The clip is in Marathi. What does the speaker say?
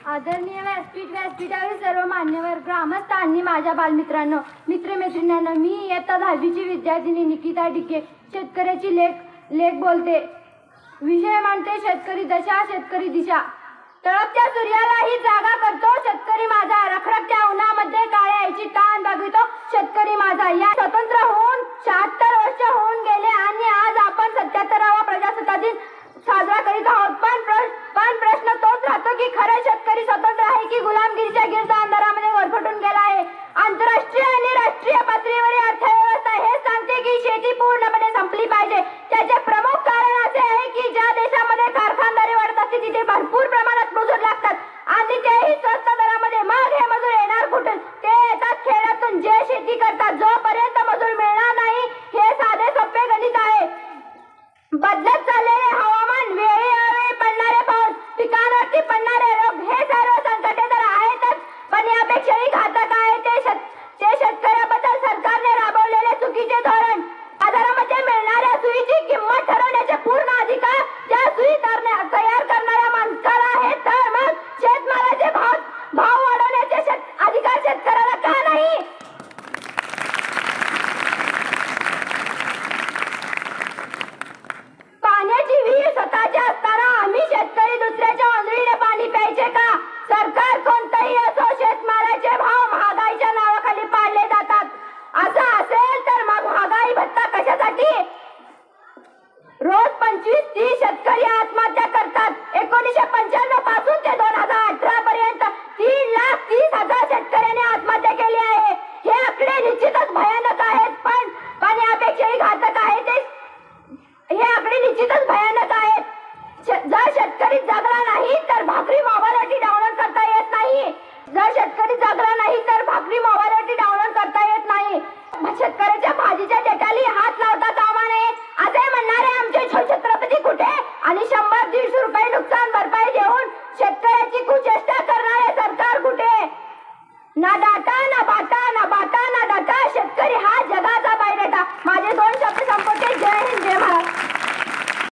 आदरणीय व्यासपीठावरील सर्व मान्यवर ग्रामस्थ आणि माझ्या बालमित्रांनो, मित्रमैत्रिणींनो, मी इयत्ता 10वीची विद्यार्थिनी निकिता डिके शेतकऱ्याची लेख बोलते. विषय मांडते शेतकरी दशा, शेतकरी दिशा. तळपत्या सूर्यालाही जागा करतो शेतकरी माझा, रखरखत्या उन्हामध्ये काळ्याची ताण बघतो शेतकरी माझा. या स्वतंत्र होऊन 76 वर्ष होऊन गेले आणि आज आपण 77वा प्रजासत्ताक दिन साजरा करीत आहोत. पण प्रश्न तोच राहतो की खरं शेतकरी स्वतंत्र आहे की गुलामगिरीच्या गिरदा अंधारामध्ये वरफटून गेला आहे. आंतरराष्ट्रीय आणि राष्ट्रीय पातळीवरील अर्थव्यवस्था हे सांगते की शेती पूर्णपणे संपली पाहिजे. त्याचे प्रमुख कारण असे आहे की ज्या देशामध्ये कारखानदारी वाढत असते तिथे भरपूर प्रमाणात मजूर लागतात आणि तेही स्वस्त दरामध्ये. मग हे मजूर येणार कुठून? ते येतात खेड्यातून जे शेती करतात. जोपर्यंत मजूर मिळणार नाही हे साधे सोपे गणित आहे. बदलत चाललेले हवामान, वेळोवेळी पडणारे पाऊस, पिकांवरती पडणारे रोग हे सर्व संकटे तर आहेतच, पण यापेक्षाही घातक आहे ते शेतकऱ्याबद्दल सरकारने राबवलेले चुकीचे धोरण. बाजारामध्ये मिळणाऱ्या सुईची किंमत ठरवण्याचे पूर्ण अधिकार त्या सुई तयार करणाऱ्या माणसाला आहे, तर मग शेतमालाचे भाव वाढवण्याचे अधिकार शेतकऱ्याला का नाही? पाण्याची विहीर स्वतःची असताना आम्ही शेतकरी दुसऱ्याच्या ओंजळीने पाणी प्यायचे का? सरकार कोणताही असो, शेतमालाचे भाव महागाईच्या नावाखाली पाडले जातात. असं असेल तर मग महागाई भत्ता कशासाठी? रोज 25-30 शेतकरी आत्महत्या करतात. 1995 पासून ते 2018 पर्यंत 3,30,000 शेतकऱ्यांनी आत्महत्या केली आहे. हे आकडे निश्चितच भयानक आहेत, पण यापेक्षाही घातक आहे ते हे आकडे निश्चितच भयानक आहेत. जर शेतकरी जगला नाही तर भाकरी मोबाईलवरती डाउनलोड करता येत नाही. जर शेतकरी जगला नाही तर भाकरी मोबाईलवरती डाउनलोड करता येत नाही. शेतकऱ्याच्या भाजीच्या देठाली हात लावता कामा नये असे म्हणणारे आमचे छत्रपती कुठे? आणि 100-150 रुपये नुकसान भरपाई देऊन शेतकऱ्याची कुचेष्टा करणारे सरकार कुठे? ना दाता ना बाता